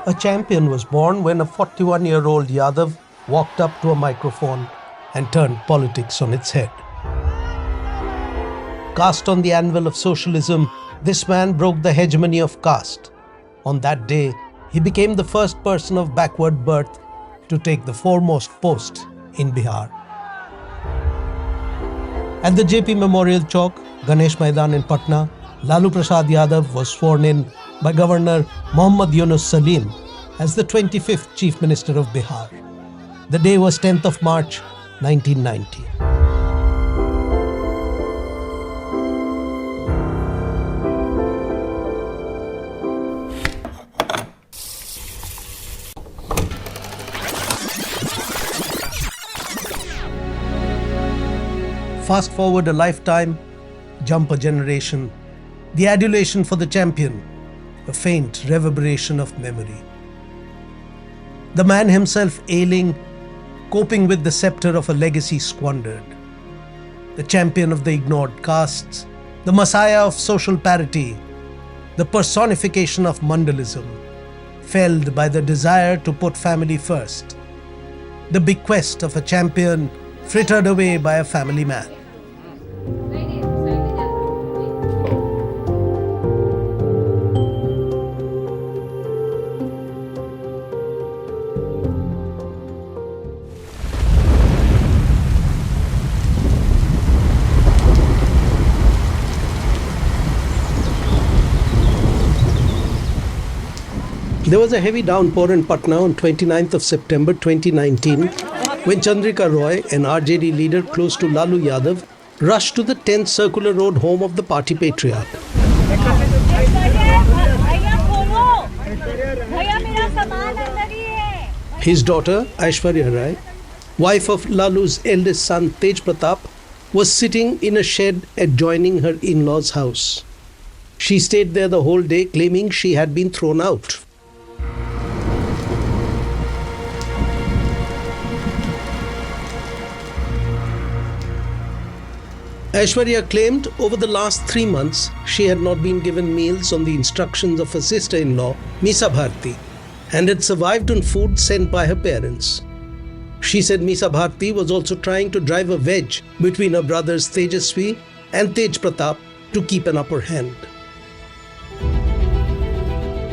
A champion was born when a 41-year-old Yadav walked up to a microphone and turned politics on its head. Cast on the anvil of socialism, this man broke the hegemony of caste. On that day, he became the first person of backward birth to take the foremost post in Bihar. At the JP Memorial Chowk, Ganesh Maidan in Patna, Lalu Prasad Yadav was sworn in by Governor Mohammad Yunus Salim as the 25th Chief Minister of Bihar. The day was 10th of March, 1990. Fast forward a lifetime, jump a generation, the adulation for the champion, a faint reverberation of memory. The man himself ailing, coping with the scepter of a legacy squandered. The champion of the ignored castes, the messiah of social parity, the personification of Mandalism, felled by the desire to put family first. The bequest of a champion frittered away by a family man. There was a heavy downpour in Patna on 29th of September 2019 when Chandrika Roy, an RJD leader close to Lalu Yadav, rushed to the 10th Circular Road home of the party patriarch. His daughter, Aishwarya Rai, wife of Lalu's eldest son Tej Pratap, was sitting in a shed adjoining her in-laws' house. She stayed there the whole day, claiming she had been thrown out. Aishwarya claimed over the last 3 months she had not been given meals on the instructions of her sister-in-law, Misa Bharti, and had survived on food sent by her parents. She said Misa Bharti was also trying to drive a wedge between her brothers Tejasvi and Tej Pratap to keep an upper hand.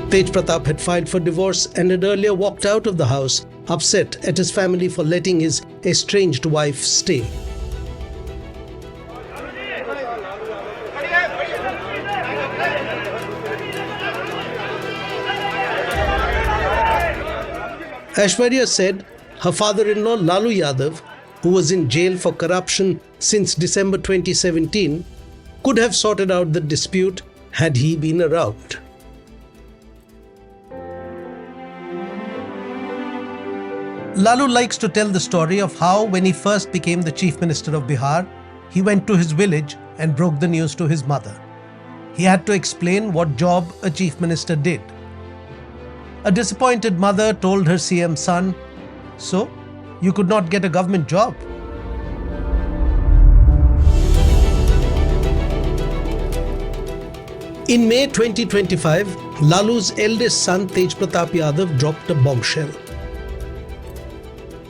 Tej Pratap had filed for divorce and had earlier walked out of the house, upset at his family for letting his estranged wife stay. Aishwarya said her father-in-law Lalu Yadav, who was in jail for corruption since December 2017, could have sorted out the dispute had he been around. Lalu likes to tell the story of how, when he first became the Chief Minister of Bihar, he went to his village and broke the news to his mother. He had to explain what job a Chief Minister did. A disappointed mother told her CM son, "So, you could not get a government job?" In May 2025, Lalu's eldest son Tej Pratap Yadav dropped a bombshell.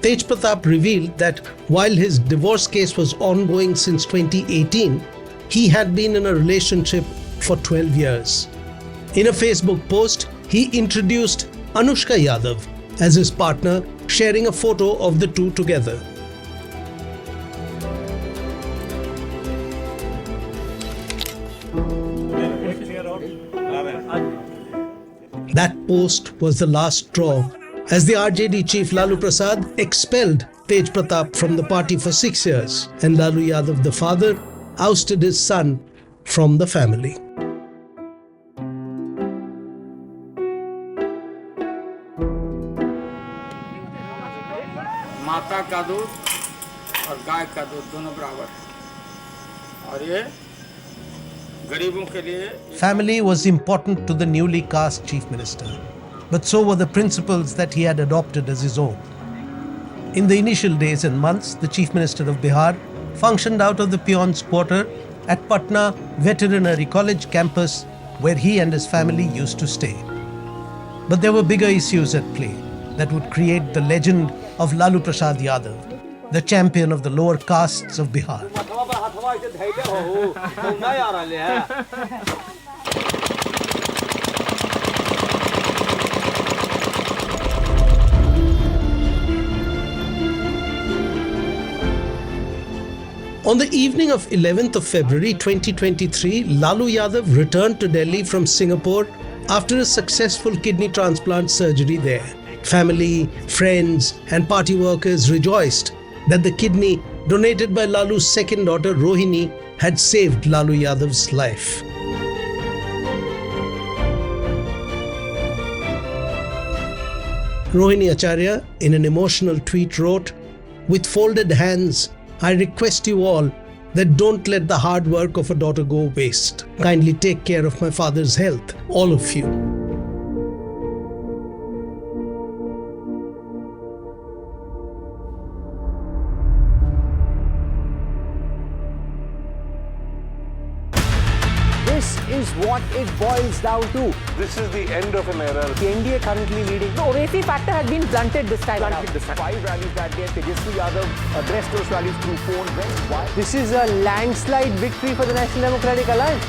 Tej Pratap revealed that while his divorce case was ongoing since 2018, he had been in a relationship for 12 years. In a Facebook post, he introduced Anushka Yadav as his partner, sharing a photo of the two together. That post was the last straw, as the RJD chief Lalu Prasad expelled Tej Pratap from the party for 6 years, and Lalu Yadav, the father, ousted his son from the family. माता का दूध और गाय का दूध दोनों बराबर है और ये गरीबों के लिए Family was important to the newly cast chief minister, but so were the principles that he had adopted as his own. In the initial days and months, the Chief Minister of Bihar functioned out of the peons' quarter at Patna Veterinary College campus, where he and his family used to stay. But there were bigger issues at play that would create the legend of Lalu Prasad Yadav, the champion of the lower castes of Bihar. On the evening of 11th of February 2023, Lalu Yadav returned to Delhi from Singapore after a successful kidney transplant surgery there. Family, friends and party workers rejoiced that the kidney donated by Lalu's second daughter Rohini had saved Lalu Yadav's life. Rohini Acharya, in an emotional tweet, wrote, "With folded hands, I request you all that don't let the hard work of a daughter go waste. Kindly take care of my father's health, all of you." This is what it boils down to. This is the end of an era. The NDA currently leading. The Owaisi factor has been blunted this time around. 5 rallies that day, Tejashi Yadav addressed those rallies through phone. Why? This is a landslide victory for the National Democratic Alliance.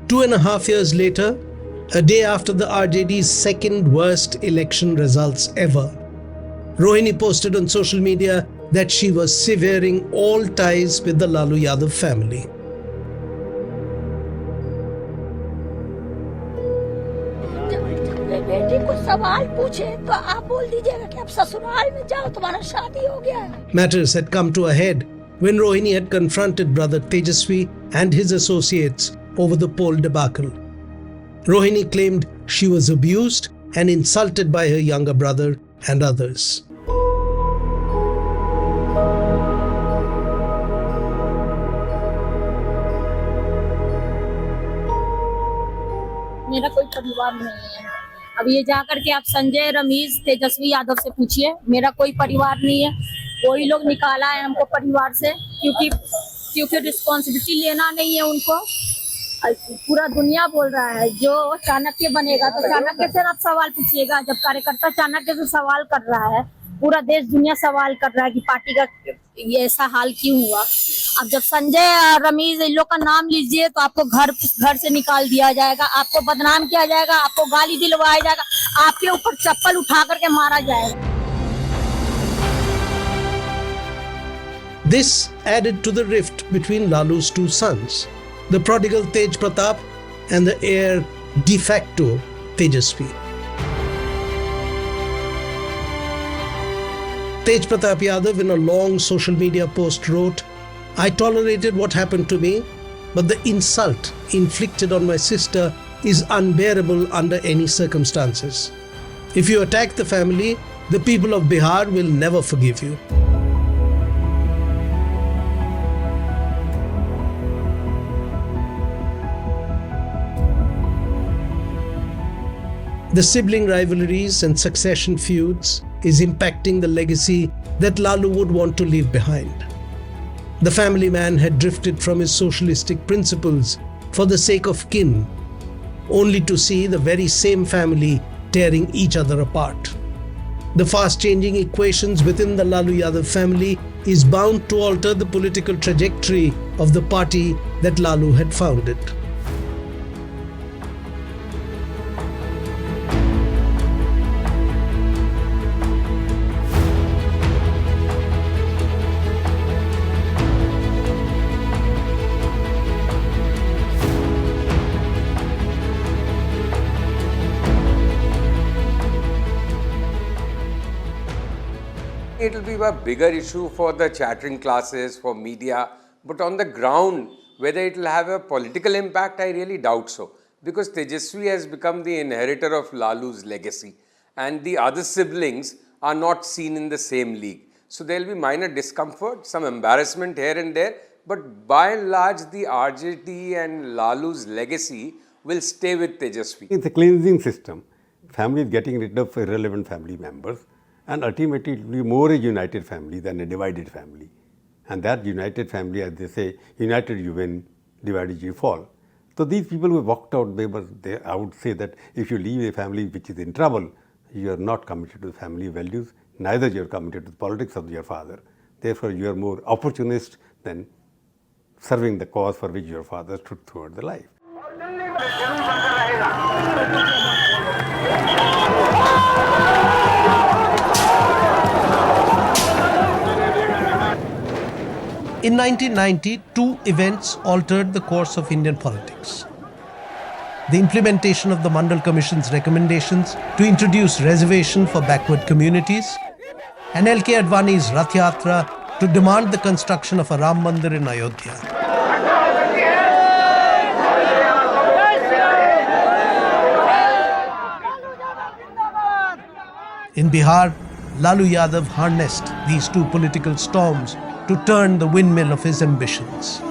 Two and a half years later, a day after the RJD's second worst election results ever, Rohini posted on social media that she was severing all ties with the Lalu Yadav family. बेटी कुछ सवाल पूछे तो आप बोल दीजिएगा कि आप ससुराल में जाओ, तुम्हारा शादी हो गया है. Matters had come to a head when Rohini had confronted brother Tejaswi and his associates over the poll debacle. Rohini claimed she was abused and insulted by her younger brother and others. मेरा कोई परिवार नहीं है. अब ये जाकर के आप संजय, रमेश, तेजस्वी यादव से पूछिए. मेरा कोई परिवार नहीं है. कोई लोग निकाला है हमको परिवार से क्योंकि रिस्पॉन्सिबिलिटी लेना नहीं है उनको. पूरा दुनिया बोल रहा है जो चाणक्य बनेगा तो चाणक्य से आप सवाल पूछिएगा. जब कार्यकर्ता चाणक्य से सवाल कर रहा है, पूरा देश दुनिया सवाल कर रहा है कि पार्टी का ये ऐसा हाल क्यों हुआ. अब जब संजय, रमेश, इन लोग का नाम लीजिए तो आपको घर से निकाल दिया जाएगा, आपको बदनाम किया जाएगा, आपको गाली दिलवाया जाएगा, आपके ऊपर चप्पल उठा करके मारा जाएगा. This added to the rift between Lalu's two sons, the prodigal Tej Pratap and the heir de facto Tejasvi. Tej Pratap Yadav in a long social media post wrote, "I tolerated what happened to me, but the insult inflicted on my sister is unbearable under any circumstances. If you attack the family, the people of Bihar will never forgive you." The sibling rivalries and succession feuds is impacting the legacy that Lalu would want to leave behind. The family man had drifted from his socialistic principles for the sake of kin, only to see the very same family tearing each other apart. The fast-changing equations within the Lalu Yadav family is bound to alter the political trajectory of the party that Lalu had founded. It will be a bigger issue for the chattering classes, for media, but on the ground, whether it will have a political impact, I really doubt so. Because Tejaswi has become the inheritor of Lalu's legacy, and the other siblings are not seen in the same league. So there will be minor discomfort, some embarrassment here and there, but by and large, the RJD and Lalu's legacy will stay with Tejaswi. It's a cleansing system. Family is getting rid of irrelevant family members, and ultimately it will be more a united family than a divided family. And that united family, as they say, united you win, divided you fall. So these people who walked out, I would say that if you leave a family which is in trouble, you are not committed to the family values, neither you are committed to the politics of your father. Therefore, you are more opportunist than serving the cause for which your father stood throughout the life. In 1990, two events altered the course of Indian politics. The implementation of the Mandal Commission's recommendations to introduce reservation for backward communities, and L.K. Advani's Rath Yatra to demand the construction of a Ram Mandir in Ayodhya. In Bihar, Lalu Yadav harnessed these two political storms to turn the windmill of his ambitions.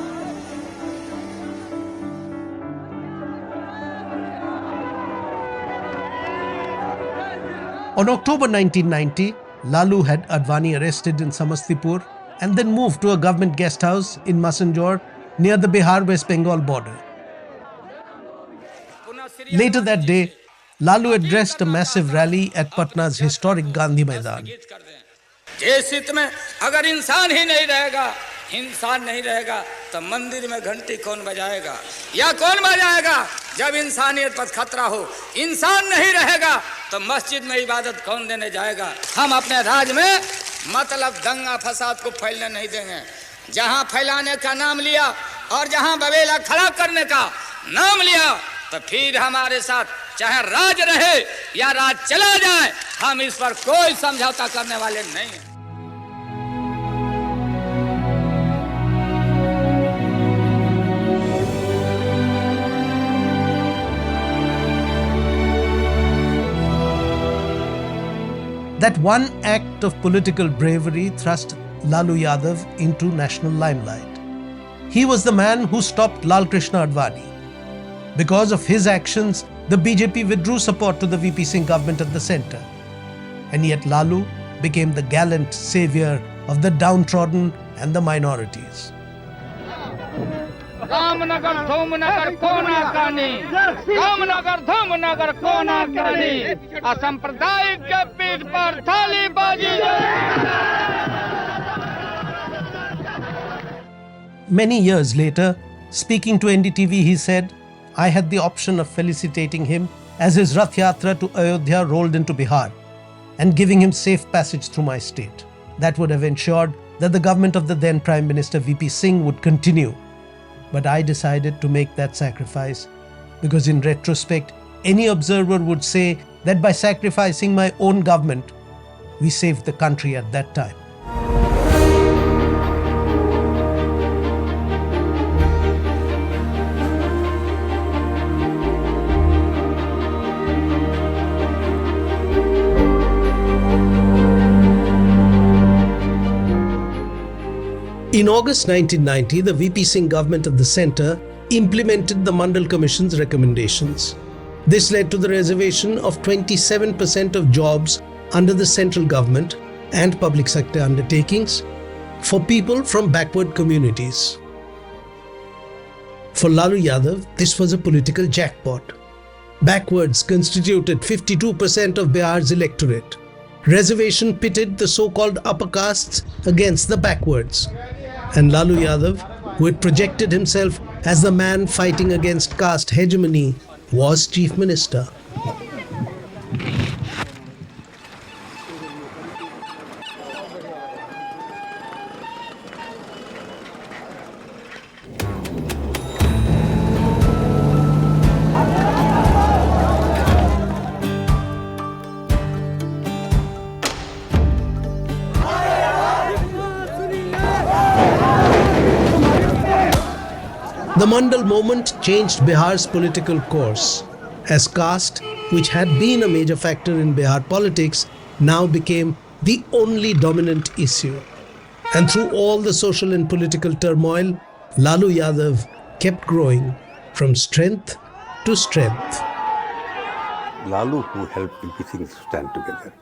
On October 1990, Lalu had Advani arrested in Samastipur and then moved to a government guest house in Masanjor near the Bihar-West Bengal border. Later that day, Lalu addressed a massive rally at Patna's historic Gandhi Maidan. देश हित में अगर इंसान ही नहीं रहेगा, इंसान नहीं रहेगा, तो मंदिर में घंटी कौन बजाएगा या कौन बजाएगा? जब इंसानियत पर खतरा हो, इंसान नहीं रहेगा तो मस्जिद में इबादत कौन देने जाएगा? हम अपने राज में मतलब दंगा फसाद को फैलने नहीं देंगे। जहां फैलाने का नाम लिया और जहां बवेला खड़ा करने का नाम लिया, तो फिर हमारे साथ चाहे राज रहे या राज चला जाए, हम इस पर कोई समझौता करने वाले नहीं हैं। That one act of political bravery thrust Lalu Yadav into national limelight. He was the man who stopped Lal Krishna Advani. Because of his actions, the BJP withdrew support to the VP Singh government at the centre. And yet Lalu became the gallant saviour of the downtrodden and the minorities. Ramnagar Dhumnagar कोना कानी, रामनगर धूमनगर कोना कानी, असंप्रदायिक के पीठ पर थाली बाजी। Many years later, speaking to NDTV, he said, I had the option of felicitating him as his Rath Yatra to Ayodhya rolled into Bihar and giving him safe passage through my state. That would have ensured that the government of the then Prime Minister VP Singh would continue. But I decided to make that sacrifice because in retrospect, any observer would say that by sacrificing my own government, we saved the country at that time. In August 1990, the VP Singh government of the centre implemented the Mandal Commission's recommendations. This led to the reservation of 27% of jobs under the central government and public sector undertakings for people from backward communities. For Lalu Yadav, this was a political jackpot. Backwards constituted 52% of Bihar's electorate. Reservation pitted the so-called upper castes against the backwards. And Lalu Yadav, who had projected himself as the man fighting against caste hegemony, was Chief Minister. The Mandal moment changed Bihar's political course, as caste, which had been a major factor in Bihar politics, now became the only dominant issue. And through all the social and political turmoil, Lalu Yadav kept growing from strength to strength. Lalu, who helped VP Singh stand together,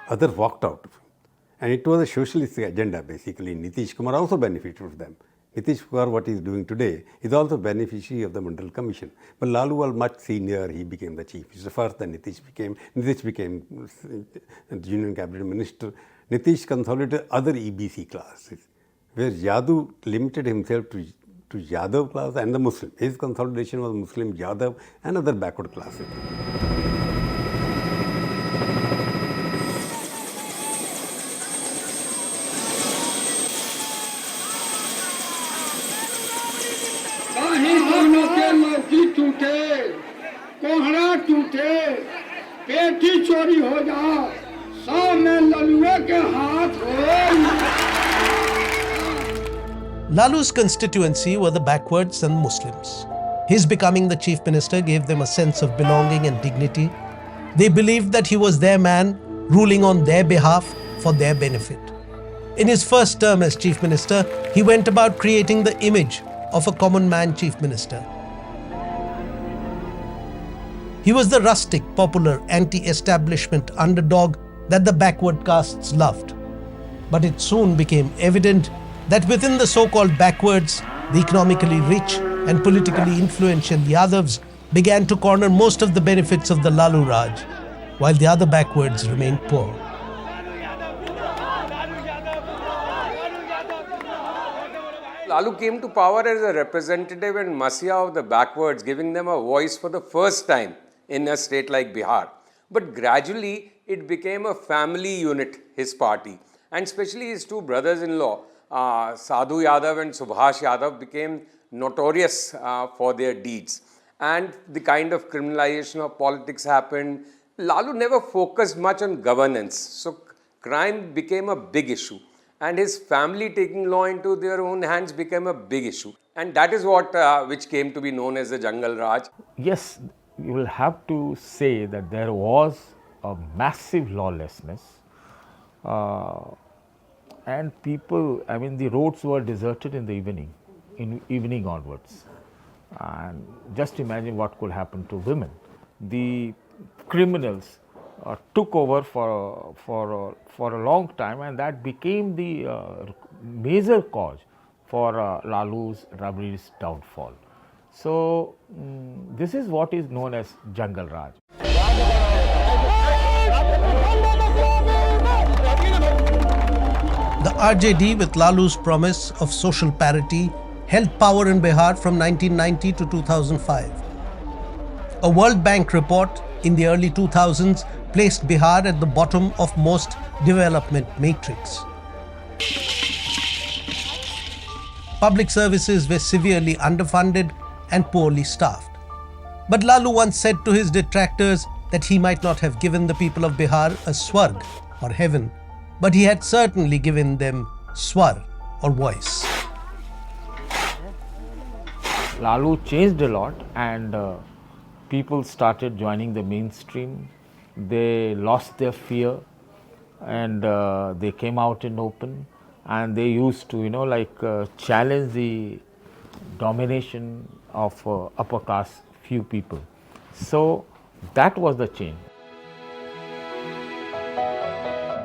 others walked out of him. And it was a socialist agenda basically. Nitish Kumar also benefited from them. Nitish Kumar, what he is doing today, is also beneficiary of the Mandal Commission. But Lalu was much senior, he became the chief minister first, then Nitish became the Union Cabinet Minister. Nitish consolidated other EBC classes, where Yadav limited himself to Yadav class and the Muslim. His consolidation was Muslim, Yadav and other backward classes. कोहड़ा टूटे, पेटी चोरी हो जाओ, 100 में ललुए के हाथ हो। Lalu's constituency were the backwards and Muslims. His becoming the chief minister gave them a sense of belonging and dignity. They believed that he was their man, ruling on their behalf for their benefit. In his first term as chief minister, he went about creating the image of a common man chief minister. He was the rustic, popular, anti-establishment underdog that the backward castes loved. But it soon became evident that within the so-called backwards, the economically rich and politically influential Yadavs began to corner most of the benefits of the Lalu Raj, while the other backwards remained poor. Lalu came to power as a representative and masiha of the backwards, giving them a voice for the first time in a state like Bihar. But gradually, it became a family unit, his party. And especially his two brothers-in-law, Sadhu Yadav and Subhash Yadav, became notorious for their deeds. And the kind of criminalization of politics happened. Lalu never focused much on governance. So crime became a big issue. And his family taking law into their own hands became a big issue. And that is what which came to be known as the Jungle Raj. Yes, you will have to say that there was a massive lawlessness and people, I mean, the roads were deserted in the evening onwards. And just imagine what could happen to women. The criminals took over for a long time, and that became the major cause for Lalu's Rabri's downfall. So this is what is known as Jungle Raj. The RJD, with Lalu's promise of social parity, held power in Bihar from 1990 to 2005. A World Bank report in the early 2000s placed Bihar at the bottom of most development matrix. Public services were severely underfunded and poorly staffed. But Lalu once said to his detractors that he might not have given the people of Bihar a swarg or heaven, but he had certainly given them swar or voice. Lalu changed a lot, and people started joining the mainstream. They lost their fear, and they came out in open, and they used to challenge the domination of upper caste few people. So that was the change.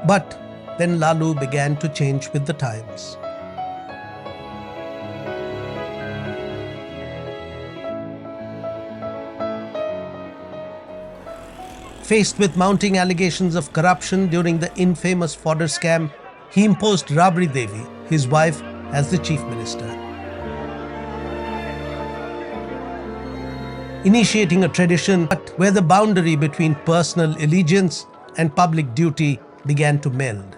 But then Lalu began to change with the times. Faced with mounting allegations of corruption during the infamous fodder scam, he imposed Rabri Devi, his wife, as the chief minister, initiating a tradition where the boundary between personal allegiance and public duty began to meld.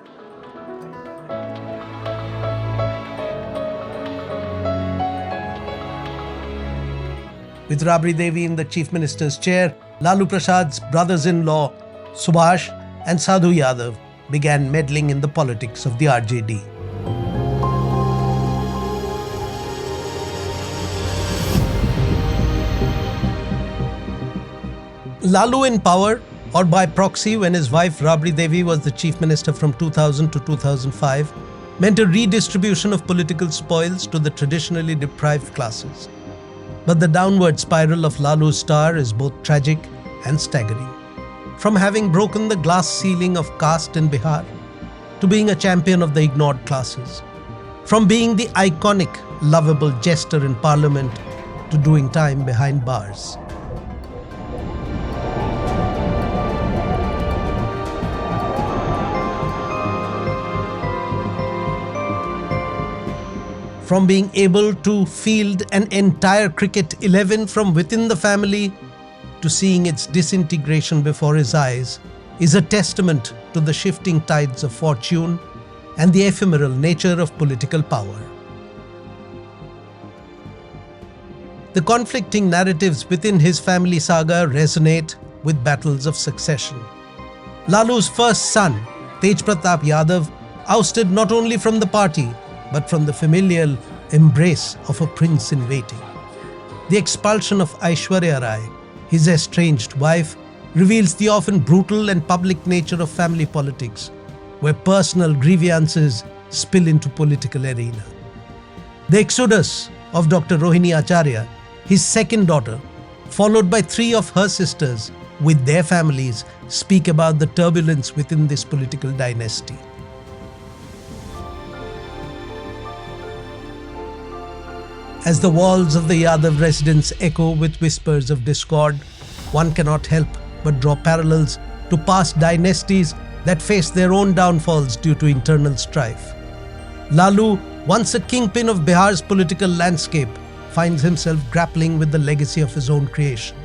With Rabri Devi in the chief minister's chair, Lalu Prasad's brothers-in-law, Subhash and Sadhu Yadav, began meddling in the politics of the RJD. Lalu in power, or by proxy when his wife Rabri Devi was the chief minister from 2000 to 2005, meant a redistribution of political spoils to the traditionally deprived classes. But the downward spiral of Lalu's star is both tragic and staggering. From having broken the glass ceiling of caste in Bihar, to being a champion of the ignored classes. From being the iconic, lovable jester in parliament to doing time behind bars. From being able to field an entire cricket 11 from within the family to seeing its disintegration before his eyes is a testament to the shifting tides of fortune and the ephemeral nature of political power. The conflicting narratives within his family saga resonate with battles of succession. Lalu's first son, Tej Pratap Yadav, ousted not only from the party but from the familial embrace of a prince in waiting. The expulsion of Aishwarya Rai, his estranged wife, reveals the often brutal and public nature of family politics, where personal grievances spill into political arena. The exodus of Dr. Rohini Acharya, his second daughter, followed by 3 of her sisters with their families, speak about the turbulence within this political dynasty. As the walls of the Yadav residence echo with whispers of discord, one cannot help but draw parallels to past dynasties that faced their own downfalls due to internal strife. Lalu, once a kingpin of Bihar's political landscape, finds himself grappling with the legacy of his own creation.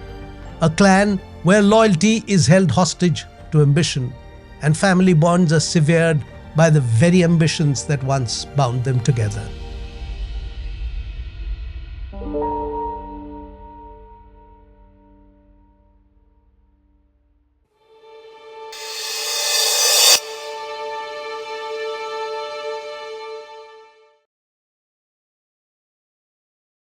A clan where loyalty is held hostage to ambition and family bonds are severed by the very ambitions that once bound them together.